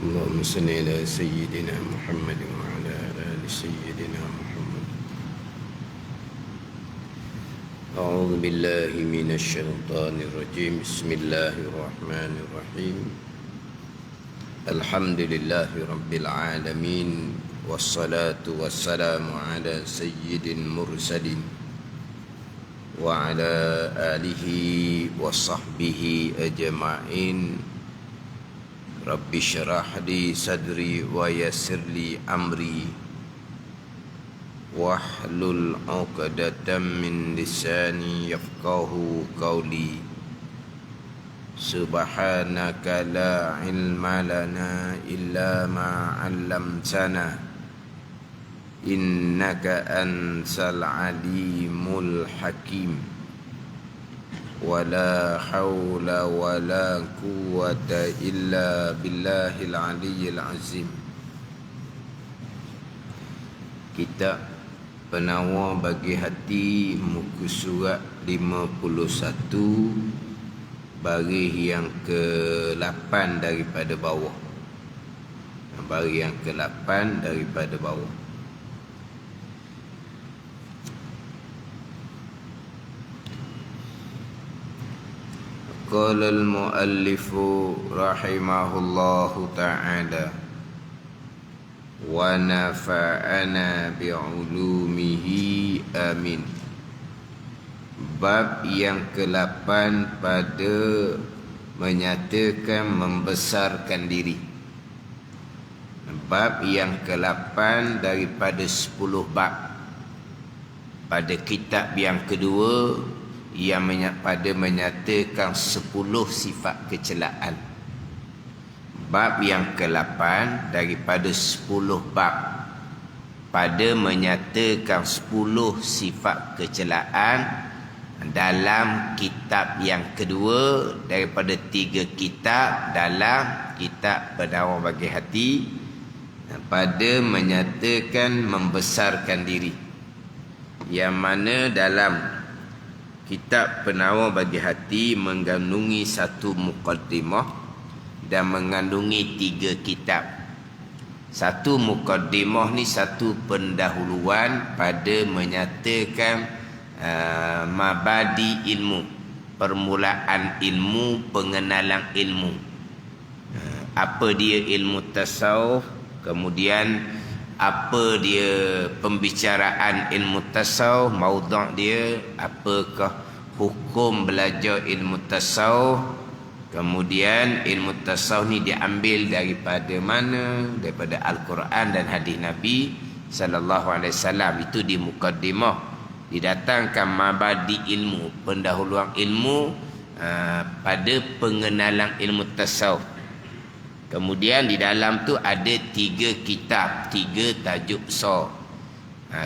اللهم صل على سيدنا محمد وعلى آل سيدنا محمد. أعوذ بالله من الشيطان الرجيم. بسم الله الرحمن الرحيم. الحمد لله رب العالمين، والصلاة والسلام على سيد المرسلين وعلى آله وصحبه أجمعين. Rabbi syarah li sadri wa yassir li amri wahlul 'uqdatam min lisani yafqahu qawli. Subhanaka la ilma lana illa ma 'allamtana innaka antal alimul hakim. Wala hawla wala quwwata illa billahil aliyyil azim. Kitab Penawar Bagi Hati, muka surat 51, baris yang ke-8 daripada bawah. Baris yang ke-8 daripada bawah. Qala al-muallifu rahimahullahu ta'ala wa nafa'ana bi'ulumihi amin. Bab yang ke-8 pada menyatakan membesarkan diri. Bab yang ke-8 daripada 10 bab. Pada kitab yang kedua yang pada menyatakan 10 sifat kecelaan. Bab yang ke-8 daripada 10 bab pada menyatakan 10 sifat kecelaan dalam kitab yang kedua daripada 3 kitab dalam kitab Penawar Bagi Hati, pada menyatakan membesarkan diri, yang mana dalam kitab Penawar Bagi Hati mengandungi satu muqaddimah dan mengandungi 3 kitab. Satu muqaddimah ni satu pendahuluan pada menyatakan mabadi ilmu, permulaan ilmu, pengenalan ilmu. Apa dia ilmu tasawuf, kemudian apa dia pembicaraan ilmu tasawuf, maudhu' dia, apakah hukum belajar ilmu tasawuf, kemudian ilmu tasawuf ni diambil daripada mana, daripada Al-Quran dan hadis Nabi sallallahu alaihi wasallam. Itu di mukaddimah didatangkan mabadi ilmu, pendahuluan ilmu pada pengenalan ilmu tasawuf. Kemudian di dalam tu ada 3 kitab, 3 tajuk besar.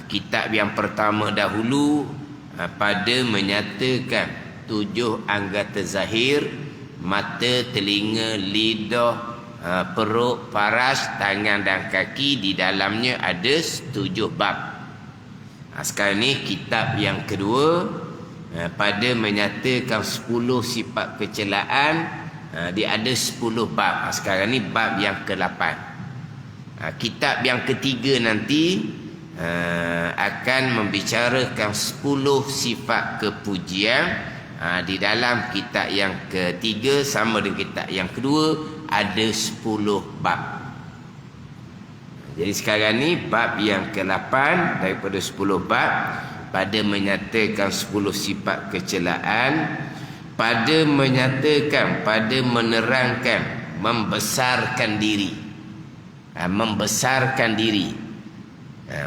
Kitab yang pertama dahulu pada menyatakan 7 anggota zahir: mata, telinga, lidah, perut, paras, tangan dan kaki. Di dalamnya ada 7 bab. Sekarang ni kitab yang kedua pada menyatakan 10 sifat kecelaan. Dia ada 10 bab. Sekarang ni bab yang ke-8. Kitab yang ketiga nanti akan membicarakan 10 sifat kepujian. Di dalam kitab yang ketiga sama dengan kitab yang kedua ada 10 bab. Jadi sekarang ni bab yang ke-8 daripada 10 bab pada menyatakan 10 sifat kecelaan, pada menyatakan, pada menerangkan membesarkan diri. Membesarkan diri.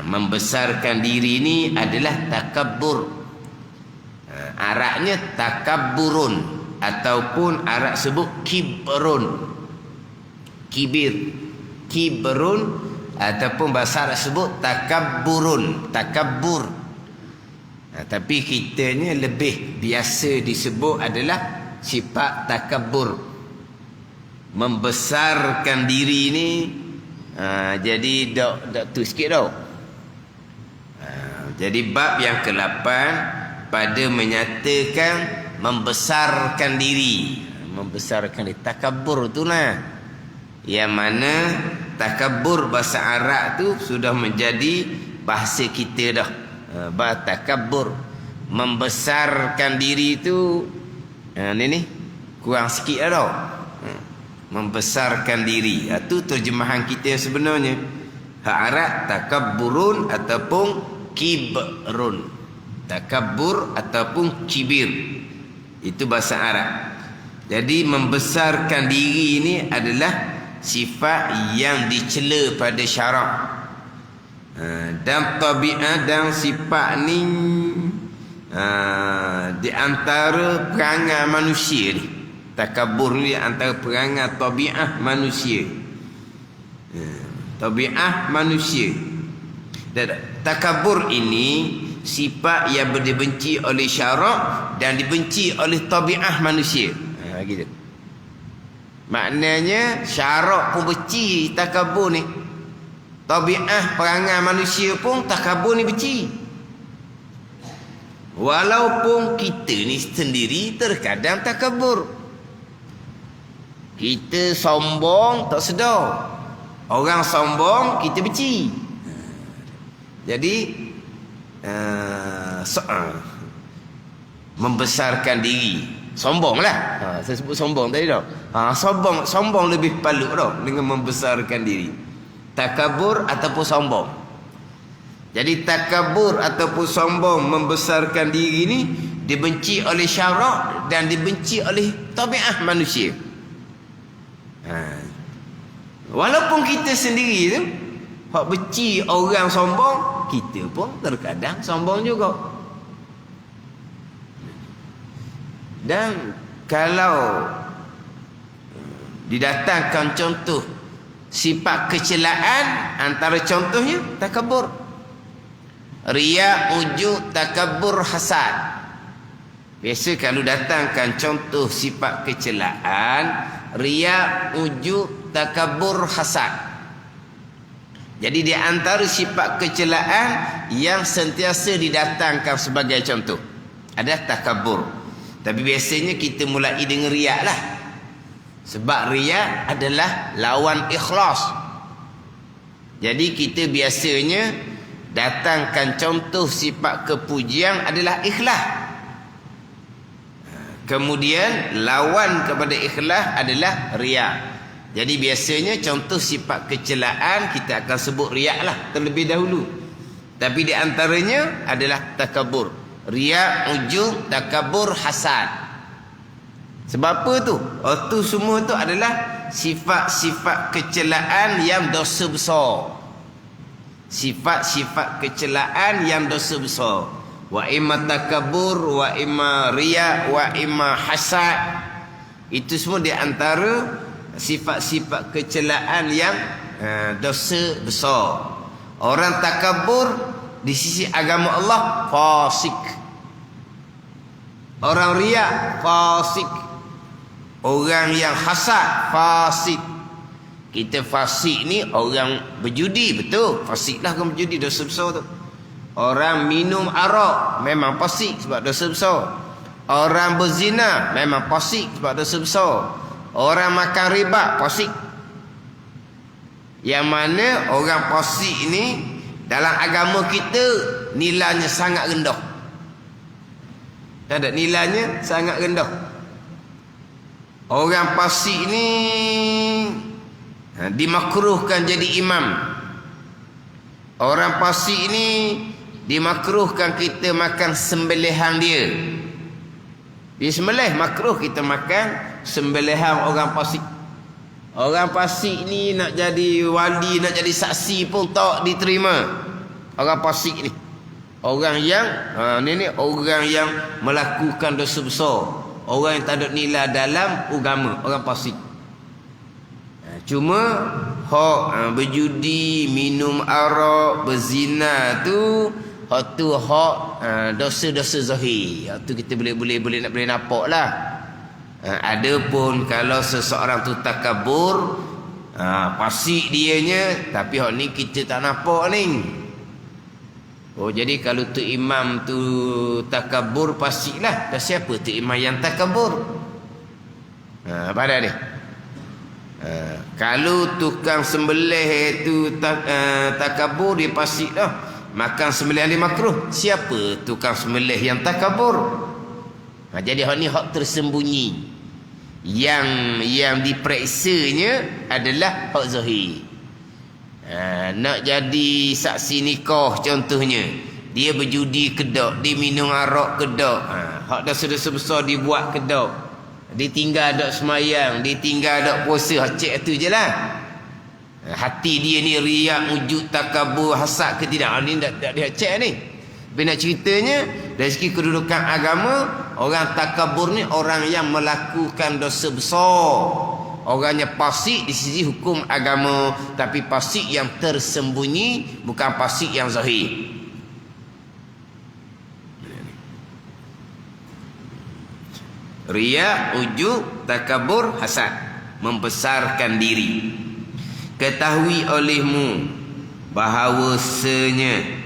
Membesarkan diri ini adalah takabbur. Araknya takabburun, ataupun arak sebut kibrun. Kibrun, ataupun bahasa Arab sebut takabburun, takabbur. Tapi kitanya lebih biasa disebut adalah sifat takabbur. Membesarkan diri ni jadi dak tu sikit tau. Jadi bab yang ke-8 pada menyatakan membesarkan diri. Membesarkan diri, takabbur tu lah. Yang mana takabur bahasa Arab tu sudah menjadi bahasa kita dah. Takabur, membesarkan diri tu ni kurang sikit dah tau. Membesarkan diri, itu terjemahan kita sebenarnya. Hak Arab takabburun ataupun kibrun. Takabbur ataupun kibir, itu bahasa Arab. Jadi membesarkan diri ini adalah sifat yang dicela pada syarak. Dan tabiat dan sifat ni di antara perangai manusia ni. Takabur ni di antara perangai tabiat manusia. Tabiat manusia. Dan takabur ini sifat yang dibenci oleh syarak dan dibenci oleh tabiat manusia. Gitu. Maknanya syarak pun benci takabur ni. Tabiat perangai manusia pun takabur ni benci. Walaupun kita ni sendiri terkadang takabur. Kita sombong tak sedar. Orang sombong kita benci. Jadi membesarkan diri, sombong lah. Saya sebut sombong tadi dah. Sombong lebih paluk dah dengan membesarkan diri. Takabur ataupun sombong. Jadi takabur ataupun sombong, membesarkan diri ni dibenci oleh syarak dan dibenci oleh tabiat manusia. Walaupun kita sendiri tu hak benci orang sombong, kita pun terkadang sombong juga. Dan kalau didatangkan contoh sifat kecelaan, antara contohnya takabur. Riya, ujub, takabur, hasad. Biasa kalau datangkan contoh sifat kecelaan, riya, ujub, takabur, hasad. Jadi di antara sifat kecelaan yang sentiasa didatangkan sebagai contoh ada takabur. Tapi biasanya kita mulai dengan riya lah. Sebab riya adalah lawan ikhlas. Jadi kita biasanya datangkan contoh sifat kepujian adalah ikhlas. Kemudian lawan kepada ikhlas adalah riya. Jadi biasanya contoh sifat kecelaan kita akan sebut riya lah terlebih dahulu. Tapi di antaranya adalah takabur. Riya, ujub, takabur, hasad. Sebab apa tu? Itu semua tu adalah sifat-sifat kecelaan yang dosa besar. Sifat-sifat kecelaan yang dosa besar. Wa imma takabur, wa imma riya, wa imma hasad. Itu semua di antara sifat-sifat kecelaan yang dosa besar. Orang takabur di sisi agama Allah fasik. Orang riya fasik. Orang yang hasad fasik. Kita fasik ni orang berjudi, betul. Fasik lah orang berjudi, dosa besar tu. Orang minum arak memang fasik sebab dosa besar. Orang berzina memang fasik sebab dosa besar. Orang makan riba fasik. Yang mana orang fasik ni dalam agama kita nilainya sangat rendah. Ada nilainya sangat rendah. Orang fasik ni dimakruhkan jadi imam. Orang fasik ni dimakruhkan kita makan sembelihan dia. Dia sembelih makruh kita makan sembelihan orang fasik. Orang fasik ni nak jadi wali, nak jadi saksi pun tak diterima. Orang fasik ni orang yang ni orang yang melakukan dosa besar. Orang yang tak ada nilai dalam agama, orang fasik. Cuma hak berjudi, minum arak, berzina tu hak tu hak dosa-dosa zahir. Hak tu kita boleh nampak lah. Adapun kalau seseorang tu takabur, fasik dianya, tapi hak ni kita tak nampak ni. Oh, jadi kalau tu imam tu takabur, fasik lah. Dan siapa tu imam yang takabur? Pada ni Kalau tukang sembelih itu takabur, dia pasti dah makan sembelihan dia makruh. Siapa tukang sembelih yang takabur? Jadi hak ni hak tersembunyi. Yang dipereksanya adalah hak zahir. Nak jadi saksi nikah contohnya, dia berjudi kedak, dia minum arak kedak, hak dosa-dosa besar dia buat kedak, dia tinggal dak semayang, dia tinggal dak puasa, cek tu je lah. Hati dia ni riak, wujud, takabur, hasad ke tidak, ni tak dia cek ni. Tapi nak ceritanya dari segi kedudukan agama, orang takabur ni orang yang melakukan dosa besar. Orangnya fasik di sisi hukum agama, tapi fasik yang tersembunyi, bukan fasik yang zahir. Riya, ujub, takabur, hasad, membesarkan diri. Ketahui olehmu bahawasanya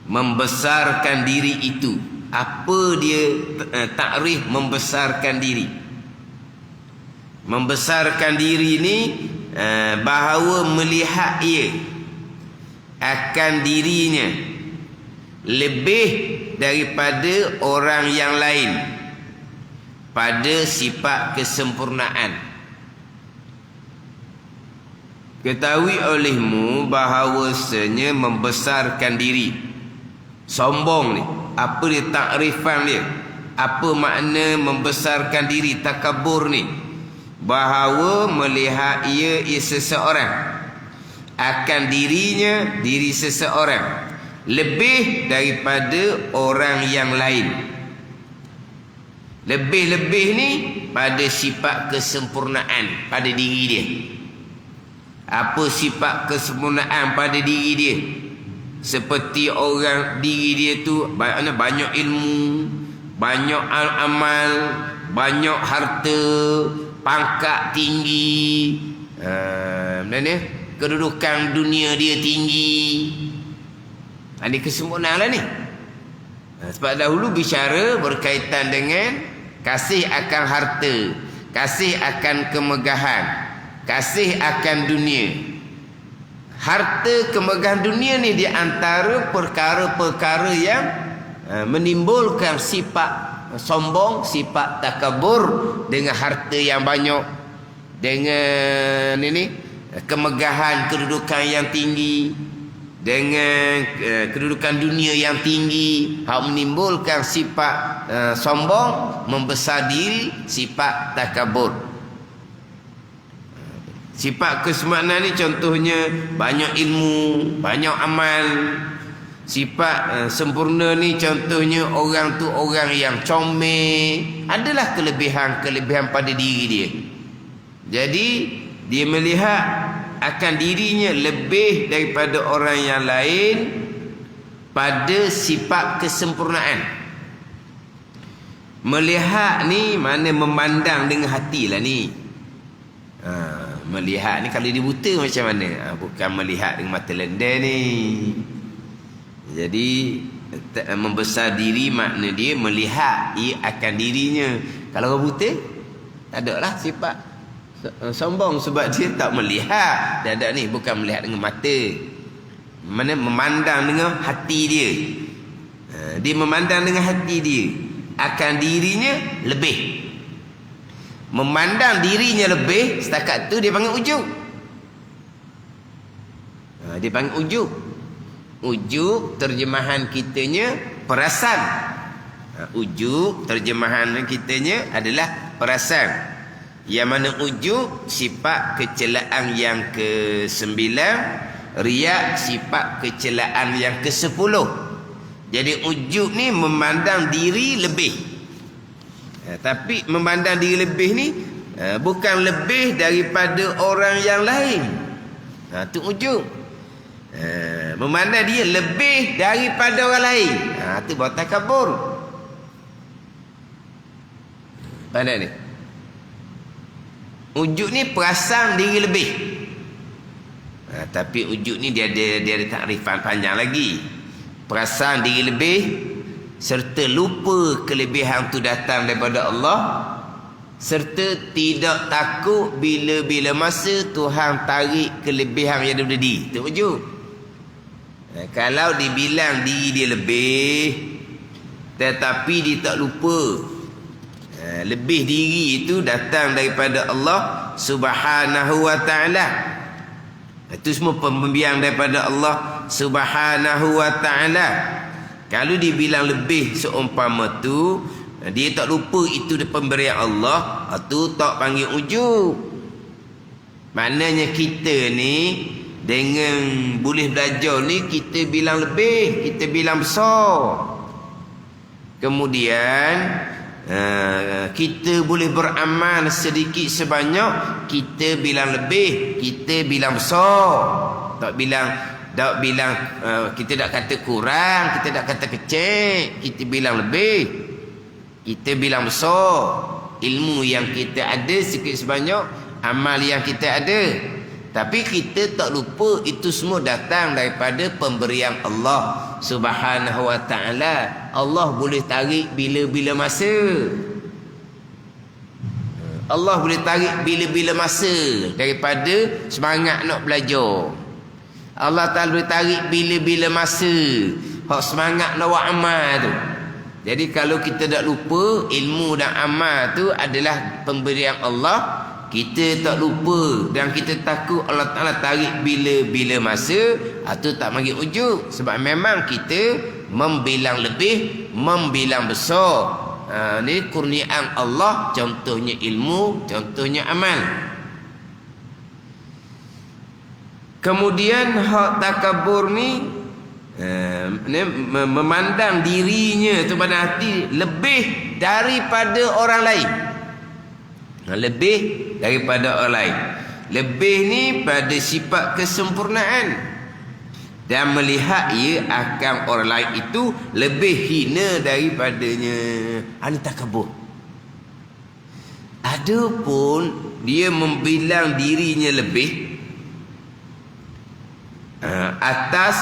membesarkan diri itu, apa dia takrif membesarkan diri? Membesarkan diri ni bahawa melihat ia akan dirinya lebih daripada orang yang lain pada sifat kesempurnaan. Ketahui olehmu bahawasanya membesarkan diri, sombong ni, apa dia takrifan dia? Apa makna membesarkan diri, takabur ni? Bahawa melihat ia seseorang akan dirinya, diri seseorang lebih daripada orang yang lain. Lebih-lebih ni pada sifat kesempurnaan pada diri dia. Apa sifat kesempurnaan pada diri dia? Seperti orang diri dia tu banyak ilmu, banyak amal, banyak harta, pangkat tinggi, kedudukan dunia dia tinggi. Ini kesempurnaan lah ni. Sebab dahulu bicara berkaitan dengan kasih akan harta, kasih akan kemegahan, kasih akan dunia. Harta, kemegahan dunia ni di antara perkara-perkara yang menimbulkan sifat sombong, sifat takabur. Dengan harta yang banyak, dengan kemegahan, kedudukan yang tinggi, dengan kedudukan dunia yang tinggi, hak menimbulkan sifat sombong, membesar diri, sifat takabur. Sifat kesempurnaan ni contohnya banyak ilmu, banyak amal. Sifat sempurna ni contohnya orang tu orang yang comel, adalah kelebihan pada diri dia. Jadi dia melihat akan dirinya lebih daripada orang yang lain pada sifat kesempurnaan. Melihat ni mana memandang dengan hati lah ni. Melihat ni kalau dia buta macam mana? Bukan melihat dengan mata lendar ni. Jadi membesar diri makna dia melihat ia akan dirinya. Kalau orang buta, tak ada lah sifat sombong, sebab dia tak melihat. Dia ada ni, bukan melihat dengan mata, mana memandang dengan hati dia. Dia memandang dengan hati dia akan dirinya lebih. Memandang dirinya lebih, setakat tu dia panggil ujub. Dia panggil ujub. Ujub terjemahan kitanya perasan. Ujub terjemahan kitanya adalah perasan. Yang mana ujub sifat kecelaan yang ke-9, riak sifat kecelaan yang ke-10. Jadi ujub ni memandang diri lebih. Tapi memandang diri lebih ni bukan lebih daripada orang yang lain. Tu ujub. Memandang dia lebih daripada orang lain. Tu baru takabur. Pandai ni. Ujub ni perasan diri lebih. Tapi ujub ni dia ada takrifan panjang lagi. Perasan diri lebih serta lupa kelebihan tu datang daripada Allah. serta tidak takut bila-bila masa Tuhan tarik kelebihan yang daripada diri. Itu wujud. Kalau dibilang diri dia lebih, tetapi dia tak lupa, lebih diri itu datang daripada Allah Subhanahu wa ta'ala. Itu semua pembimbingan daripada Allah Subhanahu wa ta'ala. Kalau dibilang lebih seumpama tu, dia tak lupa itu pemberian Allah, itu tak panggil ujub. Maknanya kita ni dengan boleh belajar ni, kita bilang lebih, kita bilang besar. Kemudian kita boleh beramal sedikit sebanyak, kita bilang lebih, kita bilang besar. Tak bilang kita tak kata kurang, kita tak kata kecil, kita bilang lebih, kita bilang besar. Ilmu yang kita ada sedikit sebanyak, amal yang kita ada. Tapi kita tak lupa itu semua datang daripada pemberian Allah Subhanahu wa ta'ala. Allah boleh tarik bila-bila masa. Allah boleh tarik bila-bila masa daripada semangat nak belajar. Allah Ta'ala boleh tarik bila-bila masa hak semangat nak buat amal tu. Jadi kalau kita tak lupa, ilmu dan amal tu adalah pemberian Allah, kita tak lupa dan kita takut Allah Ta'ala tarik bila-bila masa, itu tak panggil ujub. Sebab memang kita membilang lebih, membilang besar. Ni kurniaan Allah, contohnya ilmu, contohnya amal. Kemudian hak takabur ni, memandang dirinya tu pada hati lebih daripada orang lain. Lebih daripada orang lain. Lebih ni pada sifat kesempurnaan, dan melihat ia akan orang lain itu lebih hina daripadanya. Ini takabur. Adapun dia membilang dirinya lebih atas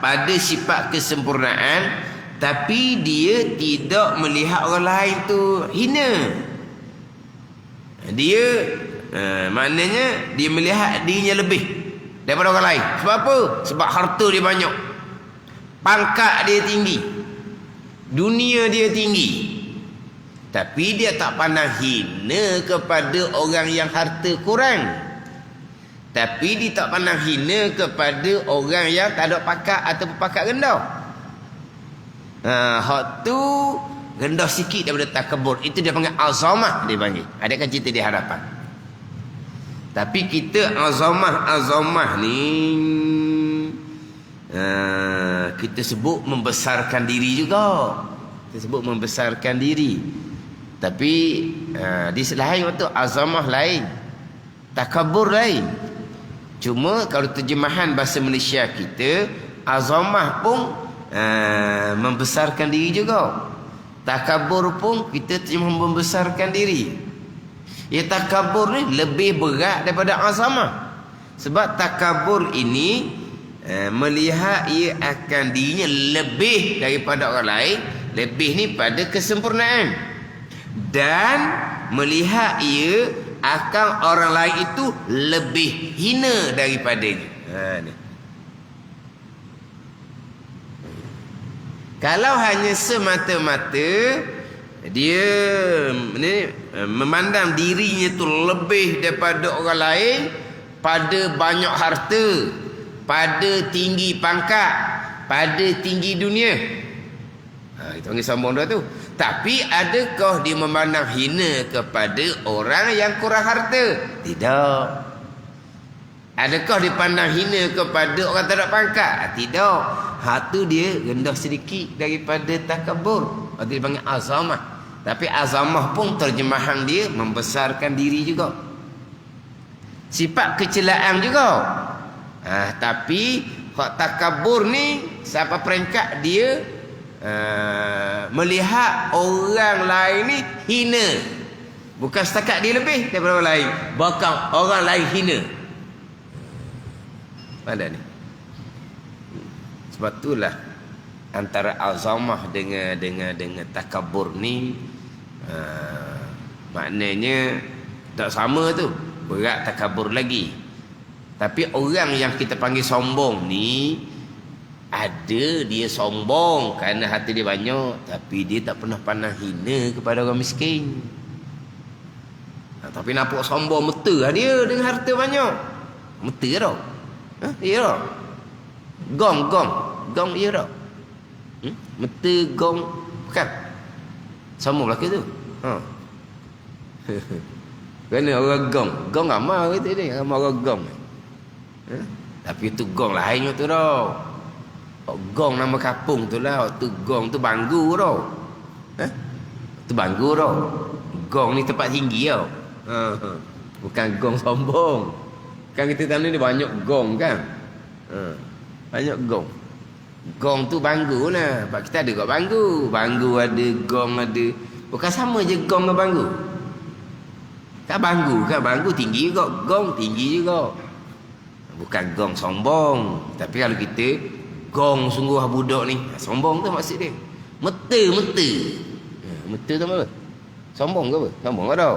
pada sifat kesempurnaan, tapi dia tidak melihat orang lain tu hina. Dia maknanya dia melihat dirinya lebih daripada orang lain. Sebab apa? Sebab harta dia banyak, pangkat dia tinggi, dunia dia tinggi, tapi dia tak pandang hina kepada orang yang harta kurang. Tapi dia tak pandang hina kepada orang yang tak ada pangkat ataupun pangkat rendah. Hak tu rendah sikit daripada takabur. Itu dia panggil azamah, dia panggil. Ada kan cerita di hadapan. Tapi kita azamah ni kita sebut membesarkan diri juga. Kita sebut membesarkan diri. Tapi di selain waktu azamah lain, takabur lain. Cuma kalau terjemahan bahasa Malaysia kita, azamah pun membesarkan diri juga. Takabur pun kita terjemah membesarkan diri. Ya, takabur ni lebih berat daripada azamah. Sebab takabur ini melihat ia akan dirinya lebih daripada orang lain. Lebih ni pada kesempurnaan, dan melihat ia akan orang lain itu lebih hina daripadanya. Ni. Kalau hanya semata-mata dia ni memandang dirinya tu lebih daripada orang lain, pada banyak harta, pada tinggi pangkat, pada tinggi dunia, kita panggil sombong dah tu. Tapi adakah dia memandang hina kepada orang yang kurang harta? Tidak. Adakah dia pandang hina kepada orang tak ada pangkat? Tidak. Hatu dia rendah sedikit daripada takabur. Itu dia panggil azamah. Tapi azamah pun terjemahan dia membesarkan diri juga. Sifat kecelaan juga. Tapi hak takabur ni siapa peringkat dia melihat orang lain ni hina. Bukan setakat dia lebih daripada orang lain, bahkan orang lain hina. Pada ni. Sebab itulah antara azamah dengan takabur ni Maknanya tak sama tu. Berat takabur lagi. Tapi orang yang kita panggil sombong ni, ada dia sombong kerana hati dia banyak, tapi dia tak pernah pandang hina kepada orang miskin. Tapi nampak sombong meta dia dengan harta banyak. Meta tau. Ya tau. Gong ya tau. Meta gong bukan. Sombong belaka tu. Kerana orang gong ramai kata dia, ramai orang gong. Tapi itu gong lain tu tau. Gong nama kampung tu lah. Tu gong tu Banggu tau. Tu Banggu tau. Gong ni tempat tinggi tau. Bukan gong sombong. Kan kita tahu ni banyak gong kan. Banyak gong. Gong tu Banggu lah. Sebab kita ada kat Banggu. Banggu ada, gong ada. Bukan sama je gong dengan Banggu. Kan Banggu tinggi juga. Gong tinggi juga. Bukan gong sombong. Tapi kalau kita gong sungguh budak ni, sombong tu maksud dia. Meta. Meta tu apa? Sombong ke apa? Sombong ke tau.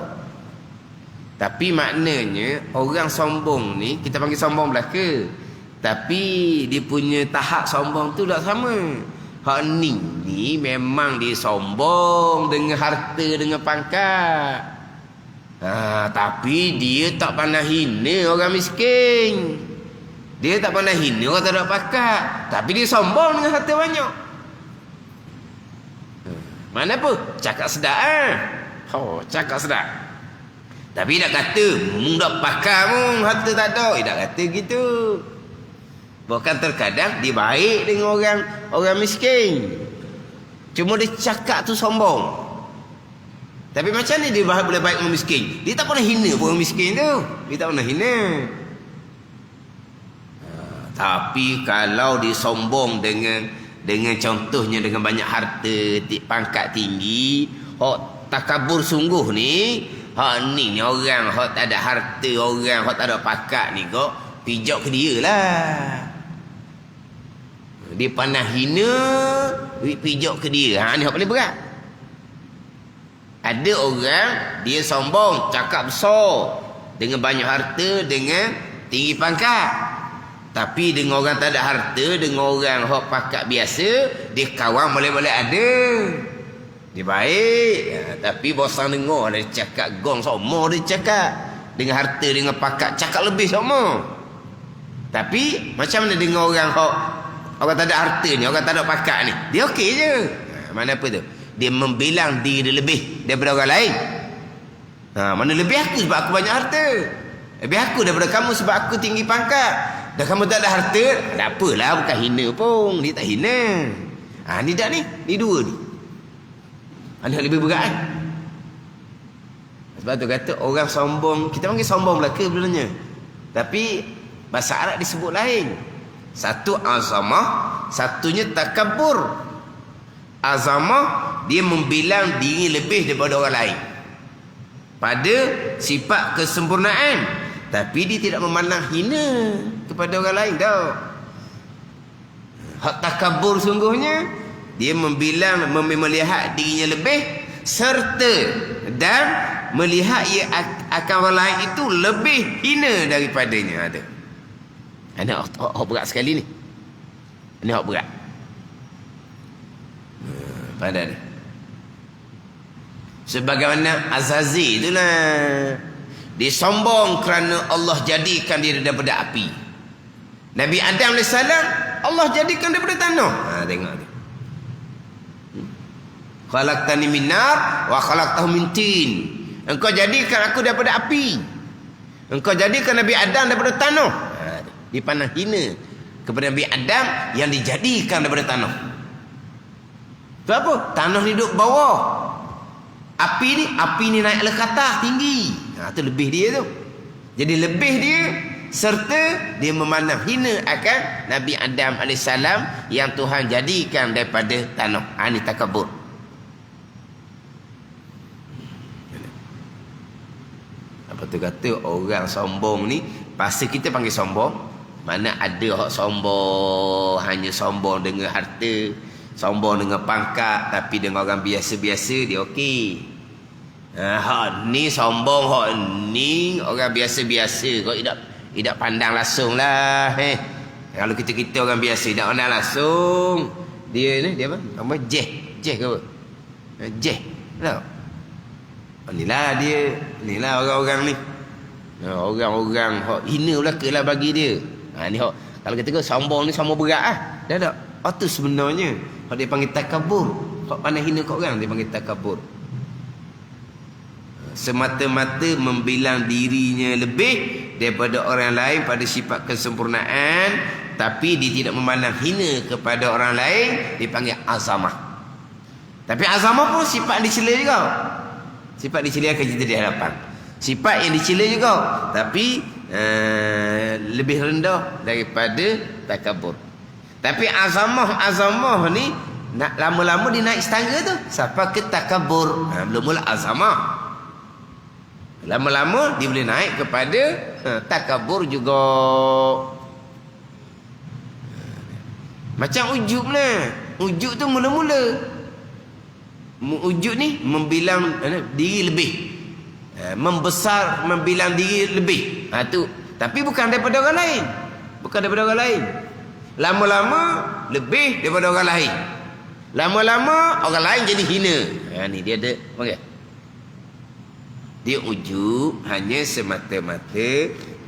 Tapi maknanya orang sombong ni kita panggil sombong belaka. Tapi dia punya tahap sombong tu tak sama. Hak ni memang dia sombong dengan harta, dengan pangkat. Tapi dia tak pandang hina orang miskin. Dia tak pandang hina orang tak ada pangkat. Tapi dia sombong dengan harta banyak. Mana apa? Cakap sedap cakap sedap. Tapi tak kata mung dak pakar mung harta tak ada. Tak kata gitu. Bahkan terkadang dia baik dengan orang miskin. Cuma dia cakap tu sombong. Tapi macam ni dia boleh baik dengan miskin? Dia tak pernah hina orang miskin tu. Dia tak pernah hina. Tapi kalau dia sombong dengan contohnya dengan banyak harta, pangkat tinggi, hak takabur sungguh ni, hak ni orang hak tak ada harta, orang hak tak ada pangkat ni kok pijak ke dia lah. Dia pandang hina, pijak ke dia. Ni hak paling berat. Ada orang dia sombong, cakap besar, dengan banyak harta, dengan tinggi pangkat. Tapi dengan orang tak ada harta, dengan orang hak pangkat biasa, dia kawan boleh-boleh ada. Dia baik. Tapi bosan dengar dia cakap gong sama dia cakap. Dengan harta, dengan pangkat, cakap lebih sama. Tapi macam mana dengan orang hak orang tak ada harta ni, orang tak ada pangkat ni, dia okey je. Mana apa tu? Dia membilang diri lebih daripada orang lain. Mana lebih aku sebab aku banyak harta. Lebih aku daripada kamu sebab aku tinggi pangkat. Dan kamu tak ada harta, tak apalah, bukan hina pun. Dia tak hina. Ni dah ni. Ni dua ni. Ada lebih berat kan? Sebab tu kata orang sombong, kita panggil sombong belaka sebenarnya. Tapi bahasa Arab disebut lain. Satu azamah, satunya takabur. Azamah, dia membilang diri lebih daripada orang lain pada sifat kesempurnaan. Tapi dia tidak memandang hina kepada orang lain tau. Hak takabur sungguhnya, dia membilang, melihat dirinya lebih, serta dan melihat ia akan orang lain itu lebih hina daripadanya. Ada. Ini hak berat sekali ni. Ini hak berat. Pada ni. Sebagaimana Azazi itulah. Dia sombong kerana Allah jadikan dia daripada api. Nabi Adam AS Allah jadikan daripada tanah. Tengok tu. Khalaqtani min nar wa khalaqtahu min tin. Engkau jadikan aku daripada api. Engkau jadikan Nabi Adam daripada tanah. Dipandang hina kepada Nabi Adam yang dijadikan daripada tanah. Tu apa? Tanah ni duduk bawah. Api ni naik ke atas tinggi. Tu lebih dia tu. Jadi lebih dia, serta dia memandang hina akan Nabi Adam AS yang Tuhan jadikan daripada tanah. Ini takabur. Apa tu kata orang sombong ni, pasal kita panggil sombong, mana ada hak sombong, hanya sombong dengan harta, sombong dengan pangkat, tapi dengan orang biasa-biasa dia okey. Hak ni sombong, hak ni orang biasa-biasa. Kau tidak pandang langsung lah. Kalau kita orang biasa tidak pandang langsung. Dia ni, dia apa? Apa? Jeh ke apa? Jeh. Tahu? Inilah dia. Inilah orang-orang ni. Orang-orang hak hina belaka lah bagi dia. Ni hak, kalau kita kata sombong ni sombong berat ah. Dah tak? Itu sebenarnya hak dia panggil takabur. Hak pandai hina kat orang dia panggil takabur. Semata-mata membilang dirinya lebih daripada orang lain pada sifat kesempurnaan, tapi dia tidak memandang hina kepada orang lain, dipanggil azamah. Tapi azamah pun sifat yang dicela juga. Sifat dicela akan cerita di hadapan. Sifat yang dicela juga, tapi lebih rendah daripada takabur. Tapi azamah ni nak lama-lama dia naik setangga tu sampai ke takabur. Belum mula azamah. Lama-lama dia boleh naik kepada takabur juga. Macam ujub lah. Ujub tu mula-mula. Ujub ni membilang diri lebih. Membesar, membilang diri lebih. Tu. Tapi bukan daripada orang lain. Bukan daripada orang lain. Lama-lama lebih daripada orang lain. Lama-lama orang lain jadi hina. Ni dia ada. Okay. Dia ujub hanya semata-mata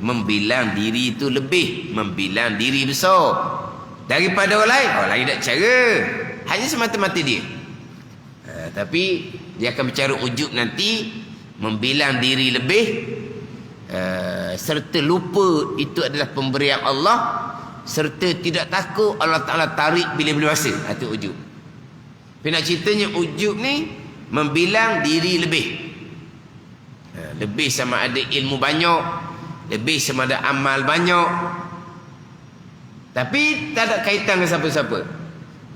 membilang diri itu lebih, membilang diri besar daripada orang lain. Orang lain tak cara. Hanya semata-mata dia. Tapi dia akan bercara ujub nanti membilang diri lebih, serta lupa itu adalah pemberian Allah, serta tidak takut Allah Ta'ala tarik bila-bila masa. Itu ujub. Tapi nak ceritanya ujub ni membilang diri lebih. Lebih sama ada ilmu banyak, lebih sama ada amal banyak, tapi tak ada kaitan dengan siapa-siapa.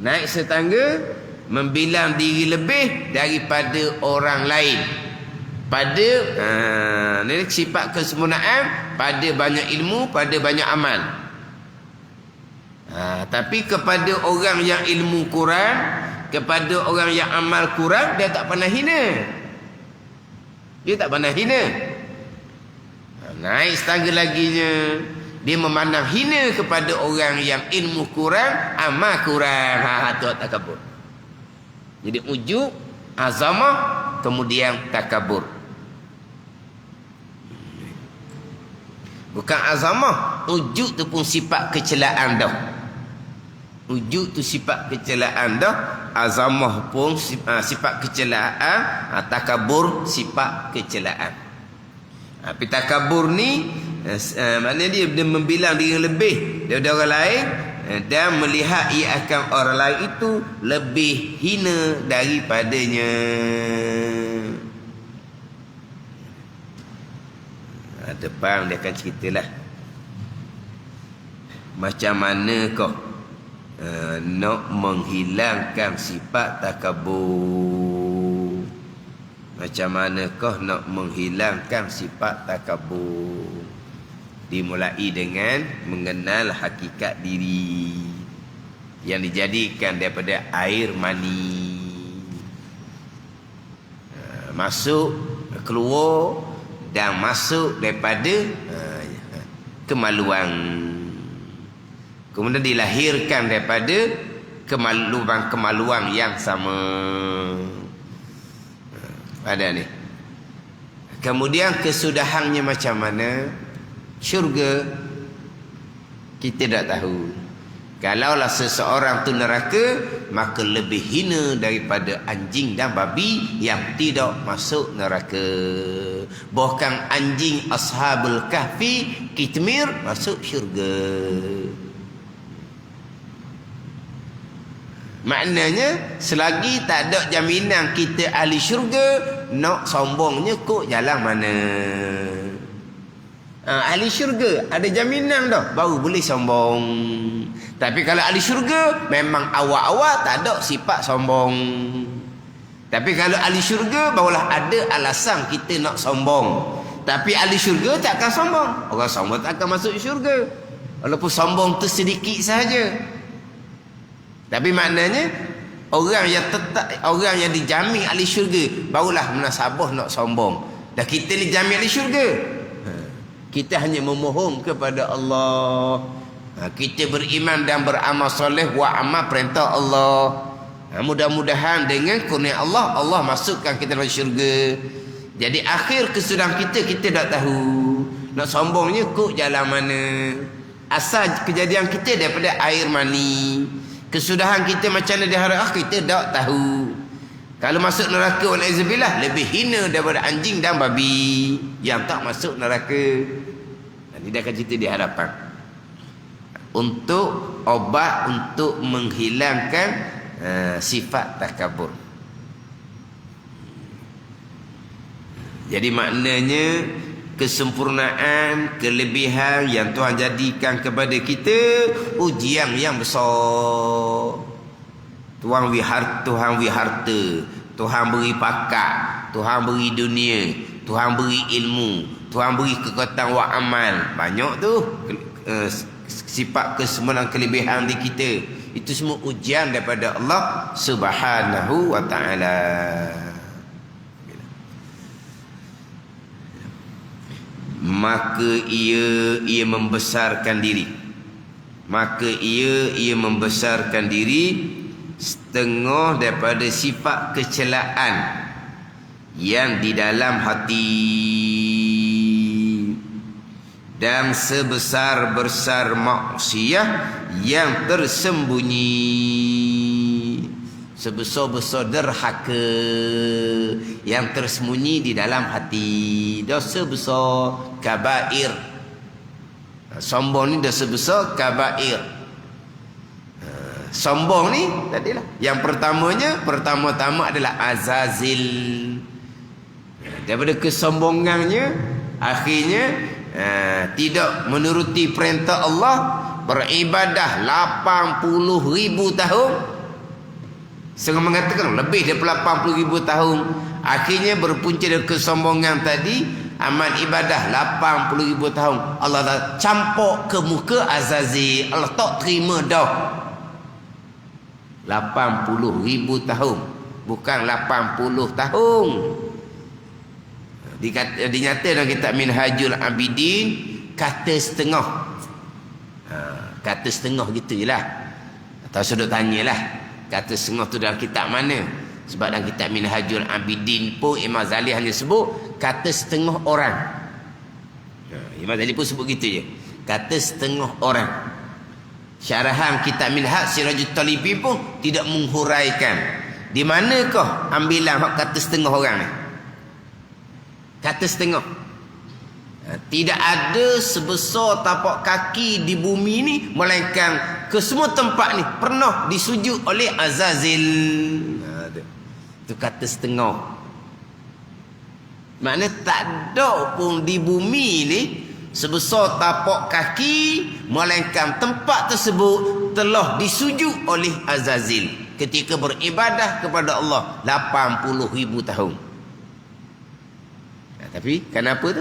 Naik setangga membilang diri lebih daripada orang lain pada ni sifat kesempurnaan, pada banyak ilmu, pada banyak amal. Tapi kepada orang yang ilmu kurang, kepada orang yang amal kurang, dia tak pernah hina. Dia tak pandang hina. Naik setangga laginya, dia memandang hina kepada orang yang ilmu kurang, amal kurang. Itu takabur. Jadi ujub, azamah, kemudian takabur. Bukan azamah, ujub tu pun sifat kecelaan dah. Ujub tu sifat kecelaan dah. Azamah pun sifat kecelaan. Takabur sifat kecelaan. Tapi takabur ni maknanya dia membilang diri lebih daripada orang lain, dan melihat ia akan orang lain itu lebih hina daripadanya. Depan dia akan ceritalah macam mana kau nak menghilangkan sifat takabur. Macam manakah nak menghilangkan sifat takabur? Dimulai dengan mengenal hakikat diri yang dijadikan daripada air mani. Masuk, keluar dan masuk daripada kemaluan. Kemudian dilahirkan daripada kemaluan yang sama. Ada ni. Kemudian kesudahannya macam mana? Syurga kita tak tahu. Kalaulah seseorang tu neraka, maka lebih hina daripada anjing dan babi yang tidak masuk neraka. Bahkan anjing Ashabul Kahfi, Kitmir, masuk syurga. Maknanya selagi tak ada jaminan kita ahli syurga, nak sombongnya kok jalan mana? Ahli syurga ada jaminan dah baru boleh sombong. Tapi kalau ahli syurga memang awal-awal tak ada sifat sombong. Tapi kalau ahli syurga barulah ada alasan kita nak sombong. Tapi ahli syurga tak akan sombong. Orang sombong tak akan masuk syurga. Walaupun sombong tu sedikit sahaja. Tapi maknanya Orang yang tetap, orang yang dijamin ahli syurga, barulah munasabah nak sombong. Dah kita ni jamin ahli syurga. Kita hanya memohon kepada Allah. Kita beriman dan beramal soleh, wa amal perintah Allah. Mudah-mudahan dengan kurnia Allah, Allah masukkan kita dalam syurga. Jadi akhir kesudahan kita, kita tak tahu. Nak sombongnya kok jalan mana. Asal kejadian kita daripada air mani. Kesudahan kita macam mana di hari akhir, kita tak tahu. Kalau masuk neraka, walaizubillah, lebih hina daripada anjing dan babi yang tak masuk neraka. Ini dah akan cerita di hadapan. Untuk obat untuk menghilangkan sifat takabur. Jadi maknanya kesempurnaan, kelebihan yang Tuhan jadikan kepada kita ujian yang besar. Tuhan beri harta, Tuhan beri pakat, Tuhan beri dunia, Tuhan beri ilmu, Tuhan beri kekuatan wa amal. Banyak tu sifat kesempurnaan kelebihan di kita. Itu semua ujian daripada Allah Subhanahu wa taala. Maka ia membesarkan diri. Maka ia membesarkan diri setengah daripada sifat kecelaan yang di dalam hati, dan sebesar-besar maksiat yang tersembunyi, sebesar-besar derhaka yang tersembunyi di dalam hati. Dosa besar kabair. Sombong ni dosa besar kabair. Sombong ni tadilah. Yang pertama-tama adalah azazil. Daripada kesombongannya, akhirnya tidak menuruti perintah Allah, beribadah 80,000 tahun. Setengah mengatakan lebih daripada 80,000 tahun. Akhirnya berpunca dari kesombongan tadi, amal ibadah 80,000 tahun. Allah dah campur ke muka Azazil. Allah tak terima dah. 80,000 tahun, bukan 80 tahun. Dinyata dalam kitab Minhajul Abidin, kata setengah. Kata setengah gitu je lah. Atau sudut tanyalah, kata setengah tu dalam kitab mana. Sebab dalam kitab Minhajul Abidin pun Imam Ghazali hanya sebut kata setengah orang. Imam Ghazali pun sebut gitu je, kata setengah orang. Syarahan kitab Minhaj Sirajul Talibin pun tidak menghuraikan di manakah ambilan hak kata setengah orang ni. Kata setengah. Tidak ada sebesar tapak kaki di bumi ni, melainkan ke semua tempat ni pernah disujud oleh Azazil. Itu kata setengah. Maknanya tak ada pun di bumi ni sebesar tapak kaki, melainkan tempat tersebut telah disujud oleh Azazil ketika beribadah kepada Allah 80,000 tahun. Tapi kenapa tu?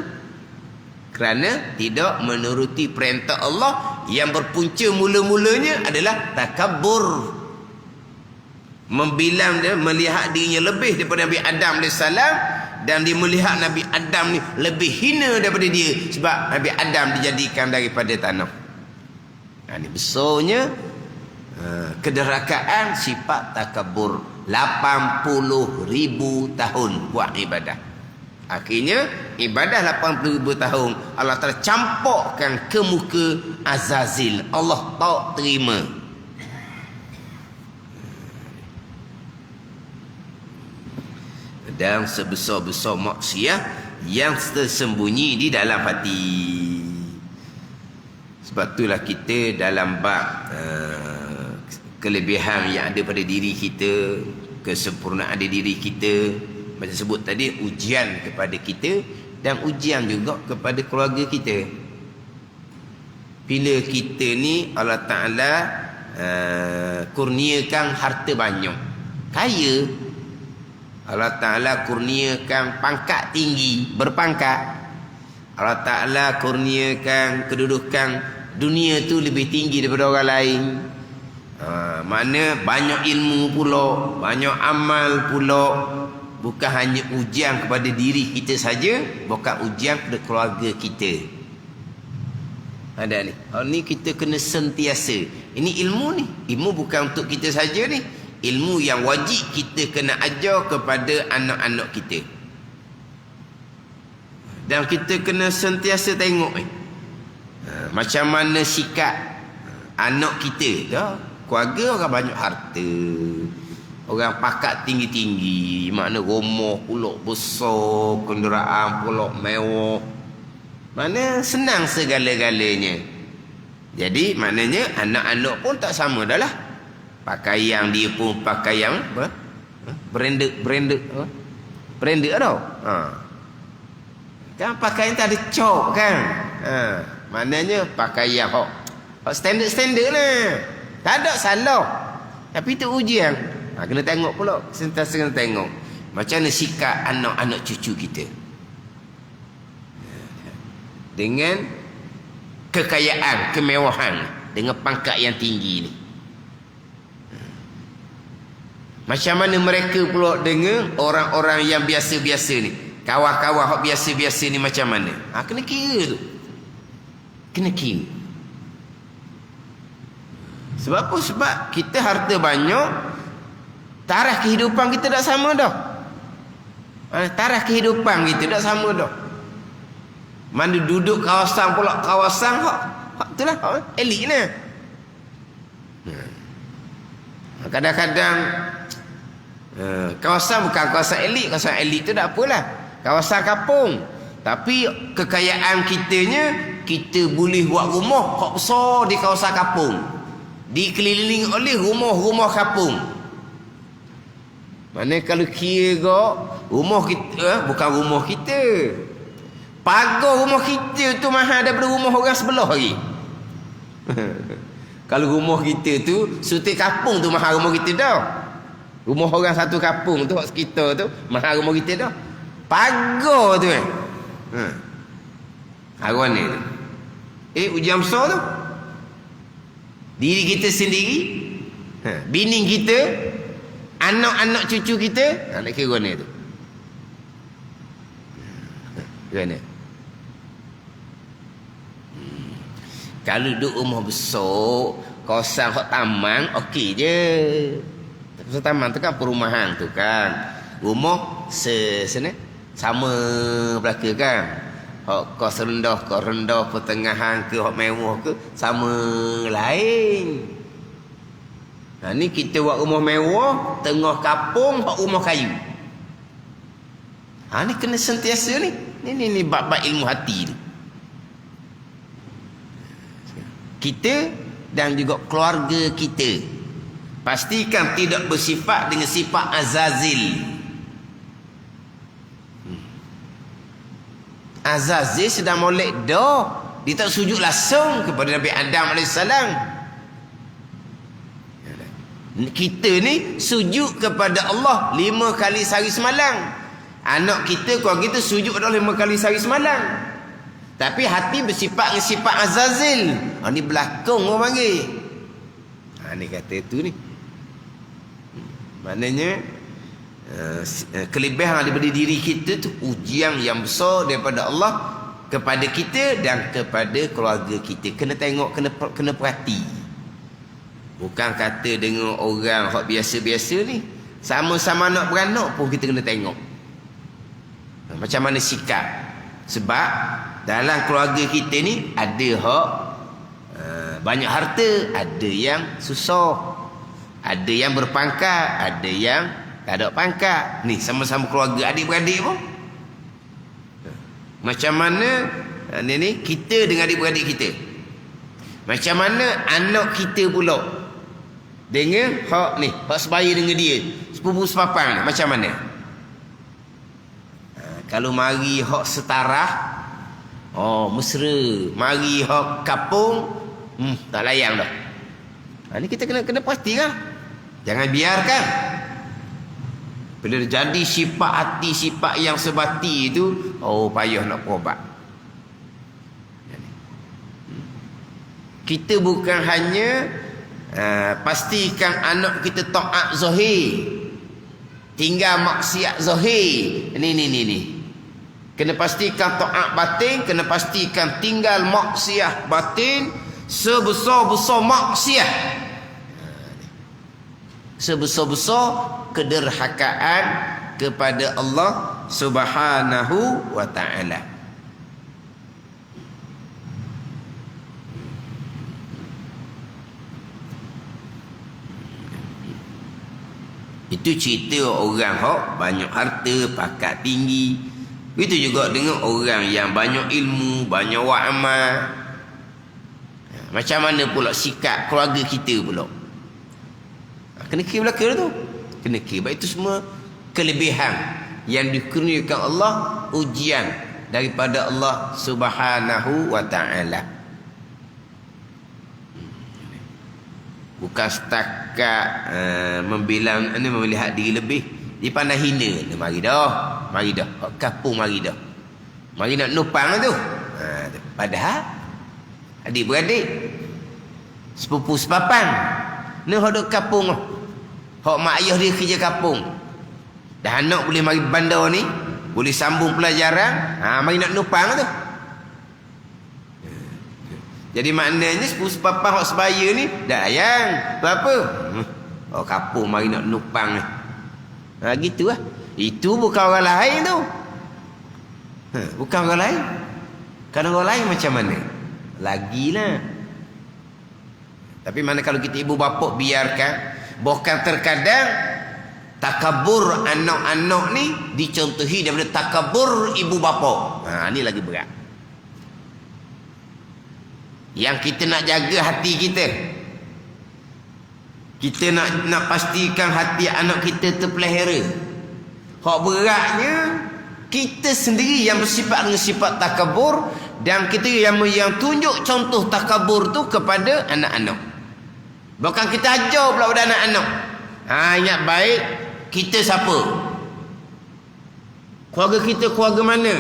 Kerana tidak menuruti perintah Allah yang berpunca mula-mulanya adalah takabur. Membilang dia, melihat dirinya lebih daripada Nabi Adam AS, dan dia melihat Nabi Adam ni lebih hina daripada dia sebab Nabi Adam dijadikan daripada tanah. Ini besarnya kederhakaan sifat takabur. 80,000 tahun buat ibadah. Akhirnya ibadah 80,000 tahun Allah tercampurkan ke muka Azazil. Allah tak terima. Dan sebesar-besar maksiat yang tersembunyi di dalam hati. Sebab itulah kita dalam bab kelebihan yang ada pada diri kita, kesempurnaan di diri kita, macam sebut tadi, ujian kepada kita dan ujian juga kepada keluarga kita. Bila kita ni Allah Ta'ala kurniakan harta banyak, kaya, Allah Ta'ala kurniakan pangkat tinggi, berpangkat, Allah Ta'ala kurniakan kedudukan dunia tu lebih tinggi daripada orang lain, Mana banyak ilmu pula, banyak amal pula. Bukan hanya ujian kepada diri kita saja, bukan ujian kepada keluarga kita. Ada ni. Ni kita kena sentiasa. Ini ilmu ni. Ilmu bukan untuk kita saja ni. Ilmu yang wajib kita kena ajar kepada anak-anak kita. Dan kita kena sentiasa tengok macam mana sikap anak kita. Keluarga orang banyak harta. Orang pakat tinggi-tinggi, makna rumah pula besar, kenderaan pula mewah. Mana senang segala-galanya. Jadi maknanya anak-anak pun tak sama dah lah. Pakaian dia pun pakaian apa? Branded tau. Kan pakaian tak ada cok kan. Maknanya pakaian hok standard lah. Tak ada salah. Tapi itu ujian. Kena tengok pula. Sentiasa kena tengok macam mana sikap anak-anak cucu kita dengan kekayaan, kemewahan, dengan pangkat yang tinggi ni. Macam mana mereka pula dengan orang-orang yang biasa-biasa ni, kawan-kawan hak biasa-biasa ni macam mana. Kena kira tu. Kena kira. Sebab apa? Sebab kita harta banyak, taraf kehidupan kita tak sama dah. Taraf kehidupan kita tak sama dah. Mana duduk kawasan pula kawasan hak itulah elit ni. Kadang-kadang kawasan bukan kawasan elit tu tak apalah. Kawasan kampung. Tapi kekayaan kitanya, kita boleh buat rumah hak besar di kawasan kampung. Dikelilingi oleh rumah-rumah kampung. Mana kalau kira rumah kita, bukan rumah kita, pagar rumah kita tu mahal daripada rumah orang sebelah lagi. Kalau rumah kita tu suti kampung tu mahal rumah kita dah. Rumah orang satu kampung tu sekitar tu mahal rumah kita dah. Pagar tu Arwan ni tu. Ujian besar tu. Diri kita sendiri, bini kita, anak-anak cucu kita, nak kira ni tu. Gana. Kalau duduk rumah besar, kawasan hak taman, okey je. Kawasan taman tu kan perumahan tu kan. Rumah sana sama belaka kan. Hak kos rendah, pertengahan ke hak mewah ke sama lain. Ni kita buat rumah mewah tengah kampung, hak rumah kayu. Ni kena sentiasa ni. Ni bab-bab ilmu hati ni. Kita dan juga keluarga kita pastikan tidak bersifat dengan sifat azazil. Azazil sedang molek dah. Dia tak sujud langsung kepada Nabi Adam AS. Kita ni sujud kepada Allah 5 kali sehari semalam. Anak kita, keluarga kita sujud pada 5 kali sehari semalam. Tapi hati bersifat dengan sifat azazil. Ni belakang orang panggil. Ni kata itu ni. Maknanya kelebihan daripada diri kita tu ujian yang besar daripada Allah kepada kita dan kepada keluarga kita. Kena tengok, kena perhati. Bukan kata dengan orang hak biasa-biasa ni. Sama-sama anak beranak pun kita kena tengok macam mana sikap. Sebab dalam keluarga kita ni ada hak banyak harta, ada yang susah, ada yang berpangkat, ada yang tak ada pangkat. Ni sama-sama keluarga adik-beradik pun. Macam mana ni kita dengan adik-beradik kita. Macam mana anak kita pula dengan hak ni, hak sebaya dengan dia, sepupu sepapan, macam mana? Kalau mari hak setara, mesra. Mari hak kampung, tak layan dah. Ni kita kena pastikan. Jangan biarkan. Bila jadi sifat hati, sifat yang sebati itu, payah nak berubat. Kita bukan hanya pastikan anak kita taat zahir, tinggal maksiat zahir. Ni. Kena pastikan taat batin, kena pastikan tinggal maksiat batin sebesar-besar maksiat. Sebesar-besar kederhakaan kepada Allah Subhanahu wa ta'ala. Itu cerita orang hok banyak harta, pangkat tinggi. Itu juga dengan orang yang banyak ilmu, banyak amal. Macam mana pula sikap keluarga kita pula? Kena kira belakang tu. Kena kira. Baik itu semua kelebihan yang dikurniakan Allah, ujian daripada Allah Subhanahu wa ta'ala. Bukan setakat membilang melihat diri lebih. Dia pandai hina. Mari dah. Kapung mari dah. Mari nak nupang tu. Padahal adik-beradik, sepupu sepapan, ni hok kapung. Hok mak ayah dia kerja kapung. Dah anak boleh mari bandar ni, boleh sambung pelajaran. Mari nak nupang tu. Jadi maknanya sepupu sepapan hok sebaya ni dah ayang. Berapa? Oh kapung mari nak nupang ni. Gitulah. Itu bukan orang lain tu. Bukan orang lain. Kalau orang lain macam mana? Lagilah. Tapi mana kalau kita ibu bapa biarkan, bahkan terkadang takabur anak-anak ni dicontohi daripada takabur ibu bapa. Ni lagi berat. Yang kita nak jaga hati kita. Kita nak pastikan hati anak kita terpelihara. Hak beratnya kita sendiri yang bersifat dengan sifat takabur, dan kita yang tunjuk contoh takabur tu kepada anak-anak. Bukan kita ajar pula pada anak-anak. Ingat baik kita siapa? Keluarga kita keluarga mana?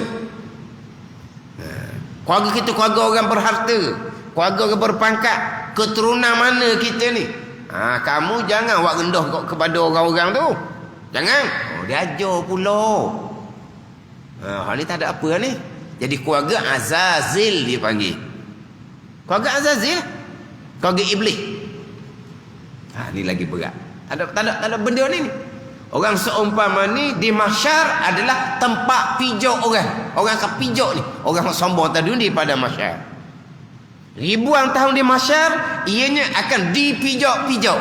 Keluarga kita keluarga orang berharta, keluarga orang berpangkat, keturunan mana kita ni? Kamu jangan buat rendah kepada orang-orang tu. Jangan. Dia ajar pula. Hal ni tak ada apa ni. Jadi keluarga Azazil dia panggil. Keluarga Azazil. Keluarga iblis. Ni lagi berat. Tak ada benda ni. Orang seumpama ni di mahsyar adalah tempat pijak orang. Orang akan pijak ni. Orang sombong tadi ni pada mahsyar. Ribuan tahun di mahsyar, ianya akan dipijak-pijak.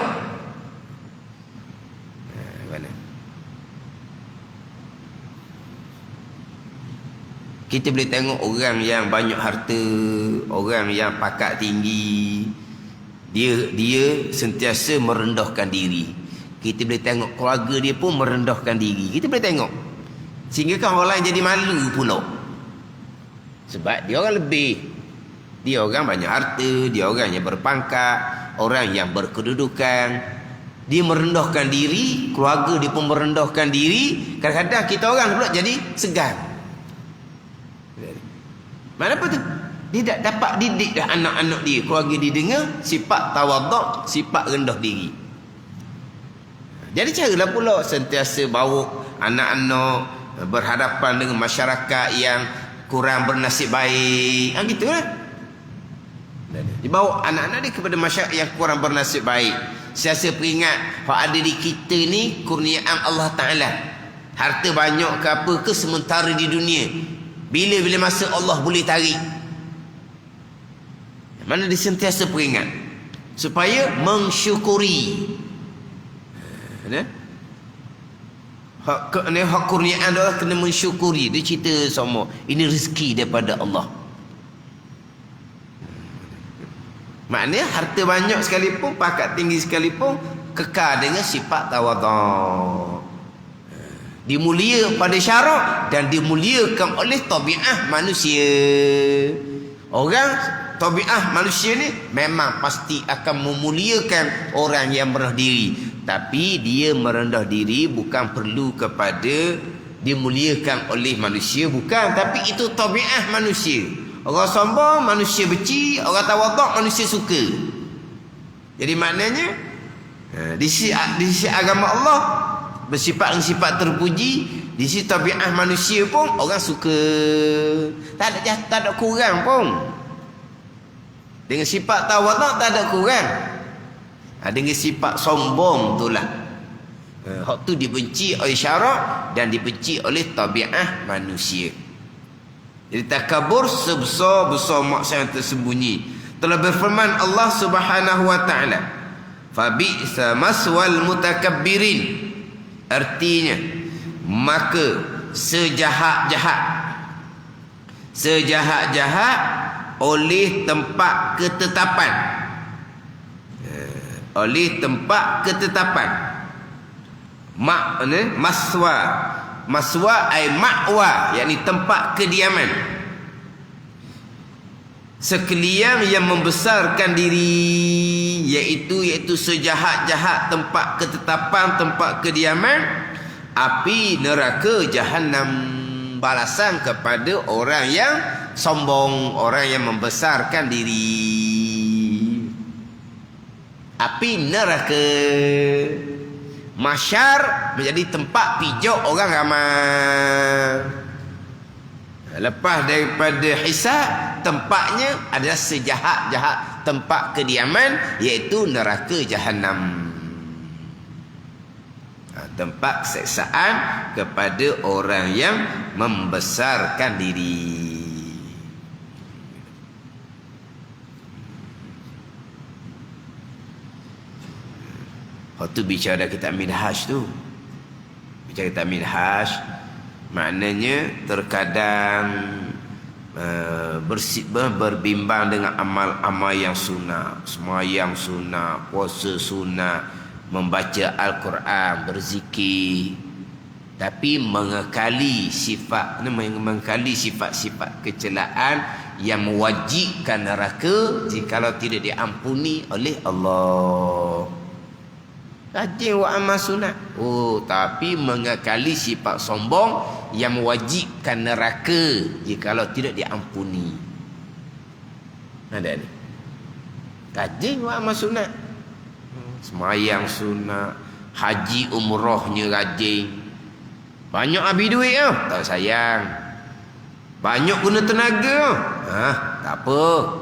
Kita boleh tengok orang yang banyak harta, orang yang pangkat tinggi, dia sentiasa merendahkan diri. Kita boleh tengok keluarga dia pun merendahkan diri. Kita boleh tengok. Sehingga kan orang lain jadi malu pula. Sebab dia orang lebih. Dia orang banyak harta, dia orang yang berpangkat, orang yang berkedudukan. Dia merendahkan diri, keluarga dia pun merendahkan diri. Kadang-kadang kita orang pula jadi segan. Mana apa tu? Dia tak dapat didik dah anak-anak dia, keluarga dia dengar sifat tawaduk, sifat rendah diri. Jadi caralah pula sentiasa bawa anak-anak berhadapan dengan masyarakat yang kurang bernasib baik. Gitulah. Dibawa anak-anak dia kepada masyarakat yang kurang bernasib baik. Sentiasa peringat hak ada di kita ni kurniaan Allah Ta'ala. Harta banyak ke apa ke sementara di dunia. Bila-bila masa Allah boleh tarik. Mana dia sentiasa peringat supaya mensyukuri. Hak kurniaan adalah kena mensyukuri. Dia cerita semua ini rezeki daripada Allah. Maknanya harta banyak sekalipun, pangkat tinggi sekalipun, kekal dengan sifat tawaduk. Dimulia pada syarak dan dimuliakan oleh tabiat manusia. Orang tabiat manusia ni memang pasti akan memuliakan orang yang merendah diri. Tapi dia merendah diri bukan perlu kepada dimuliakan oleh manusia, bukan. Tapi itu tabiat manusia. Orang sombong manusia benci, orang tawaduk manusia suka. Jadi maknanya di sisi agama Allah bersifat terpuji, di sisi tabiat manusia pun orang suka. Tak ada kurang pun. Dengan sifat tawaduk tak ada kurang. Dengan sifat sombong itulah. Hak tu dibenci oleh syarak dan dibenci oleh tabiat manusia. Jadi takabur sebesar-besar maksiat yang tersembunyi. Telah berfirman Allah Subhanahu wa taala, "Fa bi'sa maswal mutakabbirin." Artinya, maka sejahat-jahat oleh tempat ketetapan. Oleh tempat ketetapan. Maswa ay ma'wa, yakni tempat kediaman. Sekalian yang membesarkan diri, iaitu sejahat-jahat tempat ketetapan, tempat kediaman, api neraka Jahannam. Balasan kepada orang yang sombong, orang yang membesarkan diri. Api neraka. Masyar menjadi tempat pijak orang ramai. Lepas daripada hisab, tempatnya adalah sejahat-jahat tempat kediaman, iaitu neraka Jahannam. Tempat seksaan kepada orang yang membesarkan diri. Waktu bicara kitab Minhaj tu, bicara kitab Minhaj, maknanya terkadang berbimbang dengan amal-amal yang sunnah, sembahyang sunnah, puasa sunnah, membaca Al-Quran, berzikir, tapi mengekali sifat-sifat kecelaan yang mewajibkan neraka jikalau tidak diampuni oleh Allah. Rajin buat amal sunat. Tapi mengekali sifat sombong yang mewajibkan neraka jikalau tidak diampuni. Ada ni. Rajin buat amal sunat. Semayang sunat, haji umrahnya rajin. Banyak habis duit tak sayang. Banyak guna tenaga tak apa.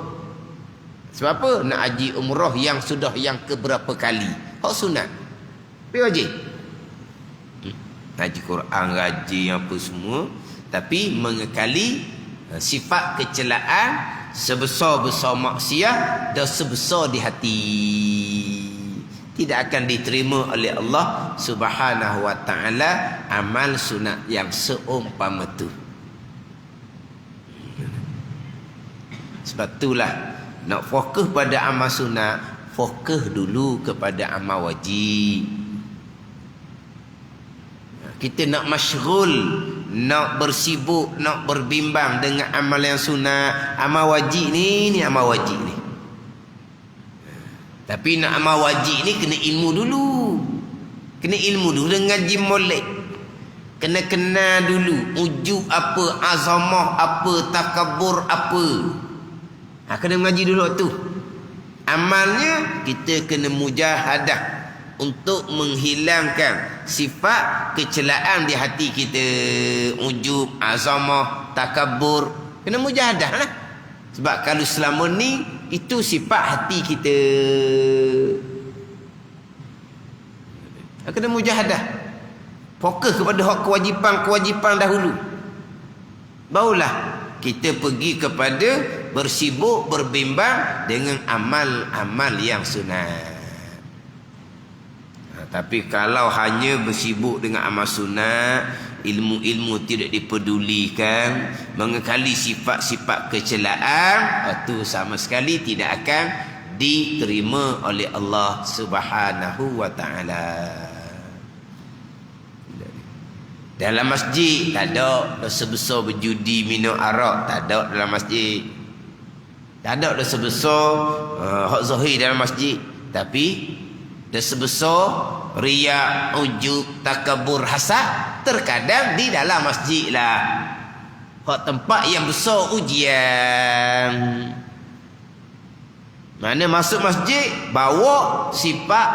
Sebab apa? Nak haji umrah yang sudah yang keberapa kali. Hak sunat. Pergi wajib. Haji Quran, rajin apa semua, tapi mengekali sifat kecelaan sebesar-besar maksiat dan sebesar di hati, tidak akan diterima oleh Allah Subhanahu wa taala amal sunat yang seumpama tu. Sebab itulah nak fokus pada amal sunat, fokus dulu kepada amal wajib. Kita nak masyghul, nak bersibuk, nak berbimbang dengan amal yang sunat, amal wajib ni amal wajib ni. Tapi nak amal wajib ni kena ilmu dulu. Kena ilmu dulu dengan ngaji molek. Kena kenal dulu ujub apa, azamah apa, takabur apa. Kena mengaji dulu tu. Amalnya kita kena mujahadah untuk menghilangkan sifat kecelaan di hati kita, ujub, azamah, takabur. Kena mujahadah lah. Sebab kalau selama ni itu sifat hati kita. Kena mujahadah. Fokus kepada hak kewajipan dahulu. Barulah kita pergi kepada bersibuk, berbimbang dengan amal-amal yang sunat. Tapi kalau hanya bersibuk dengan amal sunat, ilmu-ilmu tidak dipedulikan, mengekali sifat-sifat kecelaan, itu sama sekali tidak akan diterima oleh Allah Subhanahu wa taala. Dalam masjid tak ada dosa besar berjudi, minum arak, tak ada dalam masjid. Tak ada dosa besar hak zahir dalam masjid, tapi dosa besar riya, ujub, takabur, hasad terkadang di dalam masjid lah. Hak tempat yang besar ujian. Mana masuk masjid bawa sifat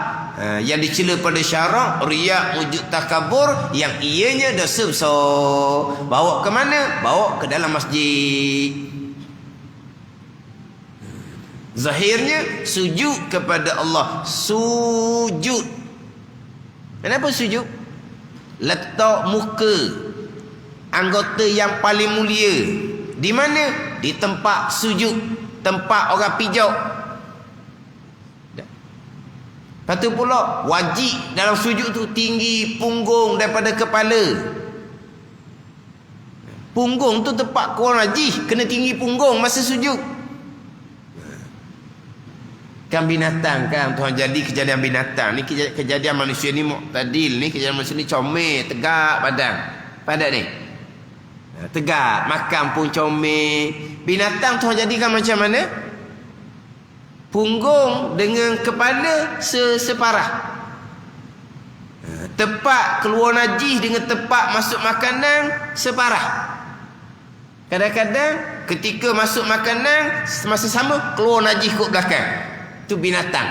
yang dicela pada syarak, riak, wujud takabur, yang ianya dosa besar. Bawa ke mana? Bawa ke dalam masjid. Zahirnya sujud kepada Allah. Sujud. Kenapa sujud? Letak muka anggota yang paling mulia di mana? Di tempat sujud, tempat orang pijak. Lepas tu pula wajib dalam sujud tu tinggi punggung daripada kepala. Punggung tu tempat keluar najis, kena tinggi punggung masa sujud. Kan binatang kan, Tuhan jadi kejadian binatang ni, kejadian manusia ni muqtadil ni, kejadian manusia ni comel, tegak badan. Padat ni. Tegak, makan pun comel. Binatang Tuhan jadikan macam mana? Punggung dengan kepala separah. Tempat keluar najis dengan tempat masuk makanan separah. Kadang-kadang ketika masuk makanan masa sama keluar najis kot belakang. Itu binatang.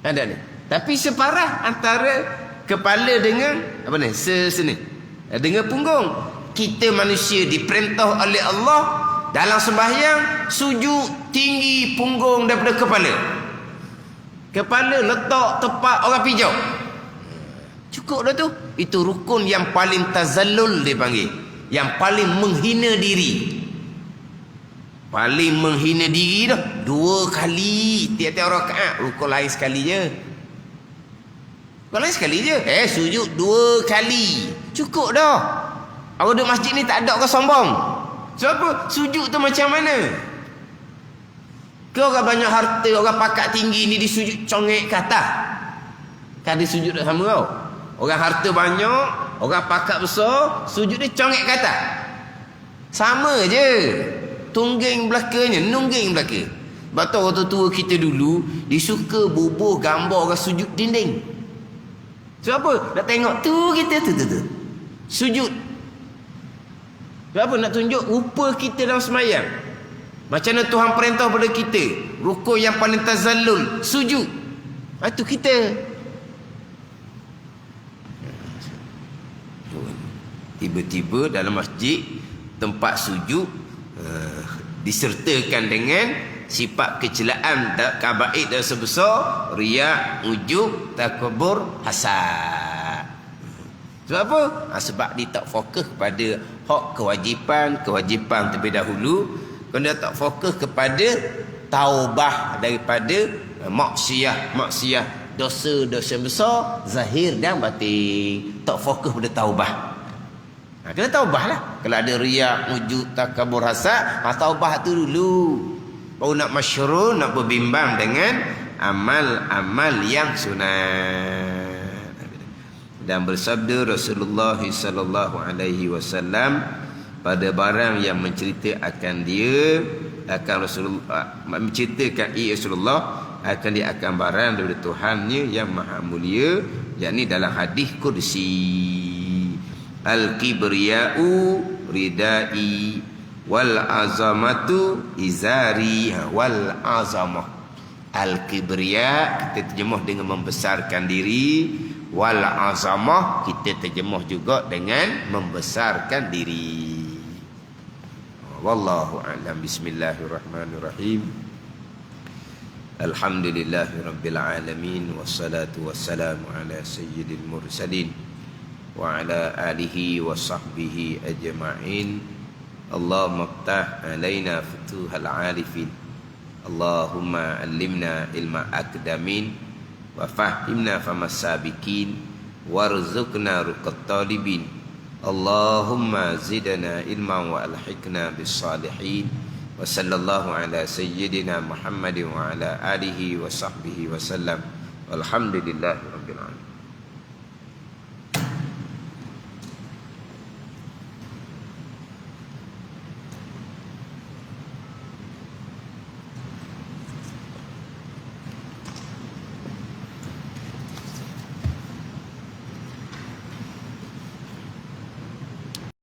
Ada ni. Tapi separah antara kepala dengan apa ni? Sini. Dengan punggung. Kita manusia diperintah oleh Allah dalam sembahyang sujud tinggi punggung daripada kepala. Kepala letak tepat orang pijak. Cukup dah tu. Itu rukun yang paling tazallul dipanggil. Yang paling menghina diri. Paling menghina diri dah. 2 kali tiap-tiap rakaat. Rukun lain sekali je. Rukun lain sekali je. Sujud 2 kali. Cukup dah. Orang duduk masjid ni tak ada orang sombong. Sebab apa? Sujud tu macam mana? Ke orang banyak harta, orang pakat tinggi ni disujud congek ke atas? Kan dia sujud tak sama tau. Orang harta banyak, orang pakat besar, sujud dia congek ke atas. Sama je. Tungging belakangnya, nungging belakang. Sebab tu orang tua kita dulu, dia suka bubuh gambar orang sujud dinding. Sebab apa? Nak tengok tu kita tu. Sujud. Sebab apa? Nak tunjuk rupa kita dalam semayang. Macam mana Tuhan perintah pada kita. Rukun yang paling tazallul, sujud. Itu kita. Tiba-tiba dalam masjid, tempat sujud disertakan dengan sifat kecelaan, kabaid dan sebesar, riak, ujub, takabur, hasad. Sebab apa? Sebab dia tak fokus kepada hak kewajipan terlebih dahulu. Kalau dia tak fokus kepada taubah daripada maksiat, dosa-dosa besar zahir dan batin. Tak fokus pada taubah. Kena taubah lah. Kalau ada riak, wujud, takabur, hasad, taubah tu dulu. Baru nak masyru', nak berbimbang dengan amal-amal yang sunat. Dan bersabda Rasulullah sallallahu alaihi wasallam pada barang yang menceritakan dia akan Rasulullah menceritakan Rasulullah akan dia akan barang daripada Tuhannya yang maha mulia, yakni dalam hadis kursi, al-kibriya'u ridai wal azamatu izari. Wal azamah, al-kibriya kita terjemah dengan membesarkan diri, wal azamah kita terjemah juga dengan membesarkan diri. Wallahu a'lam. Bismillahirrahmanirrahim. Alhamdulillahirabbil alamin wassalatu wassalamu ala sayyidil mursalin wa ala alihi wa sahbihi ajma'in. Allahumma iftah alaina futuhal arifin. Allahumma allimna ilma akdamin wa fahimna famas sabiqin warzuqna ruqat talibin. Allahumma zidna ilman wa alhiqna bis salihin. Wa sallallahu ala sayyidina Muhammadin wa ala alihi wa sahbihi wa sallam. Walhamdulillahi rabbil alamin.